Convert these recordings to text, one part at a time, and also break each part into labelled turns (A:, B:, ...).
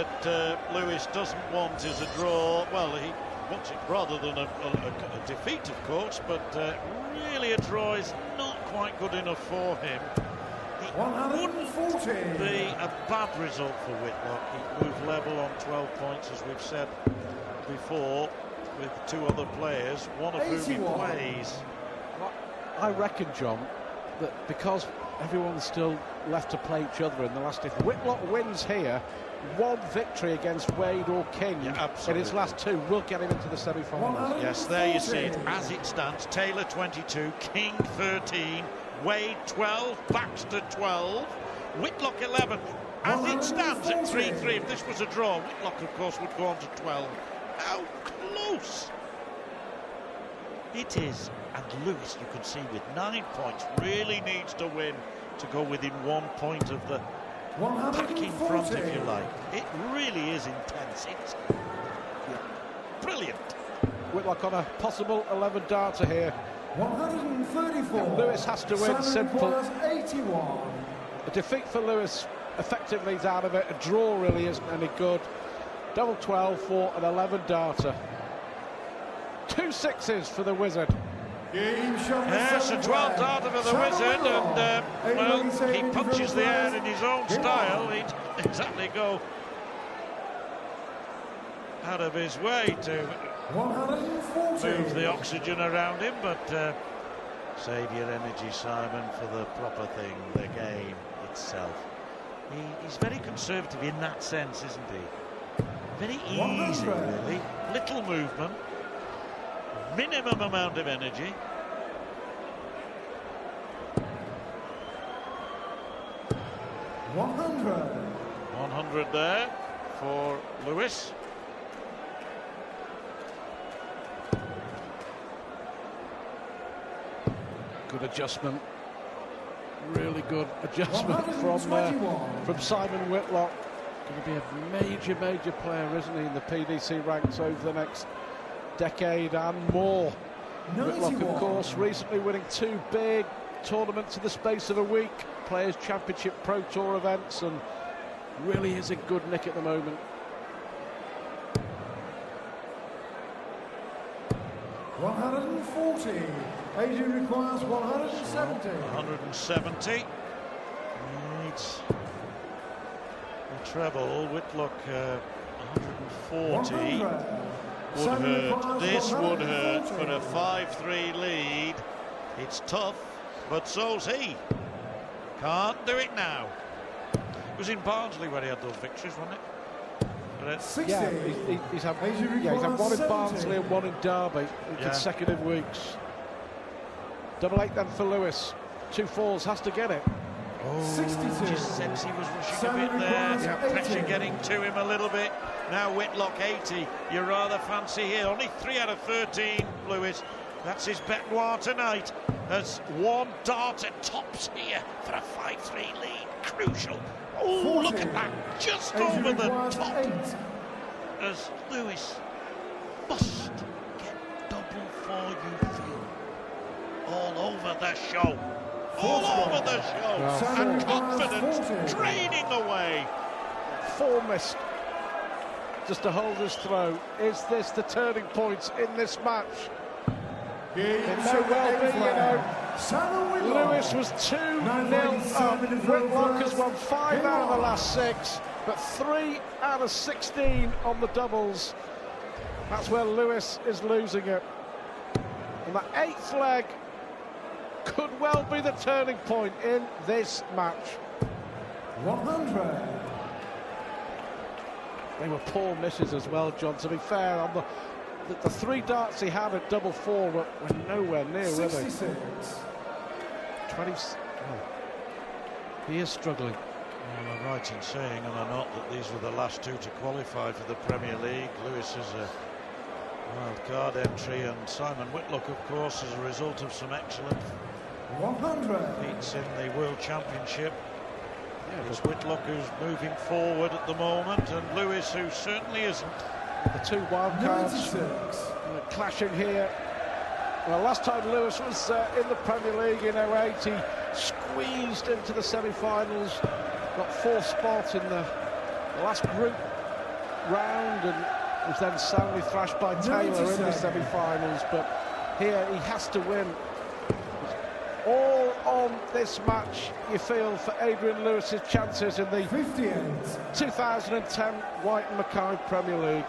A: what Lewis doesn't want is a draw. Well, he wants it rather than a defeat, of course, but really a draw is not quite good enough for him. It wouldn't be a bad result for Whitlock. He moved level on 12 points, as we've said before, with two other players, one of whom he plays.
B: I reckon, John, that because everyone's still left to play each other in the last, if Whitlock wins here, one victory against Wade or King in his last two will get him into the semi-finals.
A: Yes, there you see it as it stands. Taylor 22, King 13, Wade 12, Baxter 12, Whitlock 11. As it stands at 3-3, if this was a draw, Whitlock, of course, would go on to 12. How close it is. And Lewis, you can see, with 9 points, really needs to win to go within 1 point of the packing front, if you like. It really is intense. It's brilliant.
B: Whitlock on a possible 11 darter here.
C: 134.
B: And Lewis has to win simple.
C: 81.
B: A defeat for Lewis effectively is out of it. A draw really isn't any good. Double 12 for an 11 darter. 2 sixes for the Wizard.
A: Yes, a 12 darter for the Wizard, and well, he punches the air in his own style. He'd exactly go out of his way to move the oxygen around him, but save your energy, Simon, for the proper thing, the game itself. He's very conservative in that sense, isn't he? Very easy, really. Little movement. Minimum amount of energy. $100 there for Lewis.
B: Good adjustment. Really good adjustment from Simon Whitlock. Going to be a major player, isn't he, in the PDC ranks over the next decade and more. Whitlock, of course, recently winning 2 big tournaments in the space of a week, Players' Championship Pro Tour events, and really is in good nick at the moment.
C: $140. Adrian requires 170.
A: 170. Needs a treble. Whitlock 140. Would hurt. This would hurt for a 5-3 lead. It's tough, but so's he. Can't do it now. It was in Barnsley where he had those victories, wasn't it?
B: Yeah, he's had one in Barnsley and one in Derby in consecutive weeks. Double 8 then for Lewis. 2 fours, has to get it.
A: Oh, 62. Just sense he was rushing a bit there. Pressure getting to him a little bit. Now Whitlock 80. You rather fancy here. Only 3 out of 13, Lewis. That's his bet noir tonight. As 1 darter tops here for a 5-3 lead. Crucial. Oh, look at that. Just over the top. As Lewis must get double for you feel. All over the show. All over the show. And confidence draining away.
B: 4 missed. Just to hold his throw. Is this the turning point in this match? It may well be, you know. Lewis was 2-0 up. Whitlock has won 5 out of the last 6, but 3 out of 16 on the doubles. That's where Lewis is losing it. And that 8th leg could well be the turning point in this match.
C: 100.
B: They were poor misses as well, John, to be fair. On the 3 darts he had at double 4 were nowhere near, were they?
C: 66.
B: 20. Oh, he is struggling.
A: Well, I'm right in saying, am I not, that these were the last 2 to qualify for the Premier League. Lewis is a wild card entry, and Simon Whitlock, of course, as a result of some excellent
C: 100
A: feats in the World Championship. Yeah, it's Whitlock who's moving forward at the moment, and Lewis, who certainly isn't.
B: The 2 wildcards clashing here. Well, last time Lewis was in the Premier League in 08, he squeezed into the semi-finals, got 4th spot in the last group round and was then soundly thrashed by Taylor in the semi-finals, but here he has to win. All on this match, you feel, for Adrian Lewis's chances in the 2010 White and Mackay Premier League.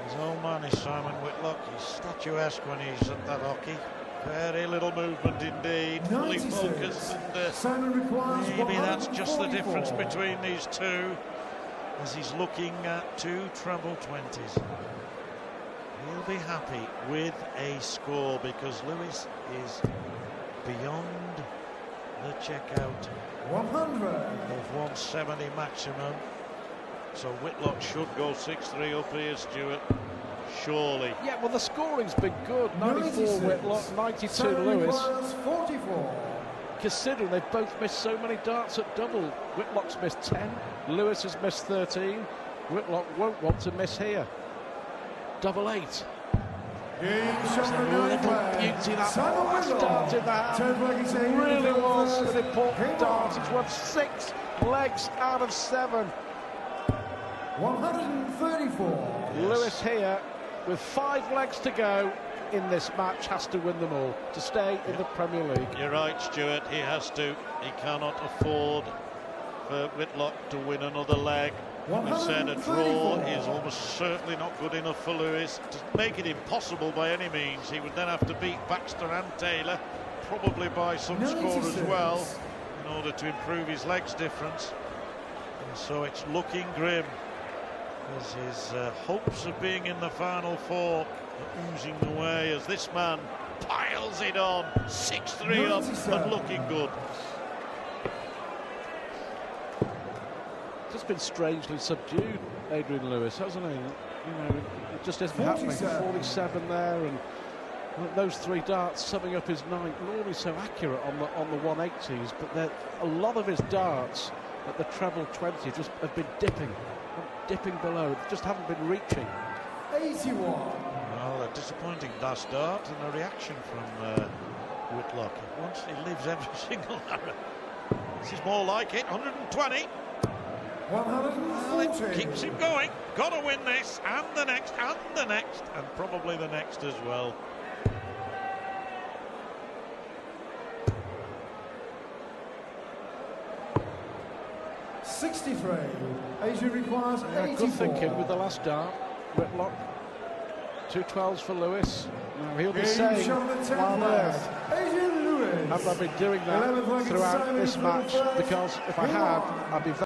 A: His old man is Simon Whitlock. He's statuesque when he's at that hockey. Very little movement indeed, fully focused, and maybe that's just the difference between these two, as he's looking at 2 treble 20s. He'll be happy with a score because Lewis is beyond the checkout
C: 100
A: of 170 maximum. So Whitlock should go 6-3 up here, Stuart. Surely.
B: Yeah, well, the scoring's been good. 94 Whitlock, 92 Lewis.
C: 44.
B: Considering they've both missed so many darts at double. Whitlock's missed 10, Lewis has missed 13. Whitlock won't want to miss here. Double 8.
C: It's
B: a little beauty, that last dart in the hand. Really was an important dart. It's worth 6 legs out of 7.
C: 134.
B: Lewis here, with 5 legs to go in this match, has to win them all to stay in the Premier League.
A: You're right, Stuart. He has to. He cannot afford for Whitlock to win another leg. We've said a draw is almost certainly not good enough for Lewis. To make it impossible by any means, he would then have to beat Baxter and Taylor, probably by some score as well, in order to improve his legs difference. And so it's looking grim, as his hopes of being in the Final Four are oozing away as this man piles it on. 6-3 up and looking good.
B: Just been strangely subdued, Adrian Lewis, hasn't he? You know, it just isn't happening. 47 there, and those 3 darts summing up his 9. Normally so accurate on the 180s, but a lot of his darts at the treble 20 just have been dipping below, just haven't been reaching.
C: 81.
A: Well, a disappointing last dart and a reaction from Whitlock. He lives every single arrow. This is more like it. 120.
C: 140.
A: Well, it keeps him going. Got to win this and the next and the next and probably the next as well.
C: Adrian requires 84.
B: Good thinking with the last dart. Whitlock. 2 12s for Lewis. Now he'll be saying, why on earth have I been doing that throughout this match? Because if I had, I'd be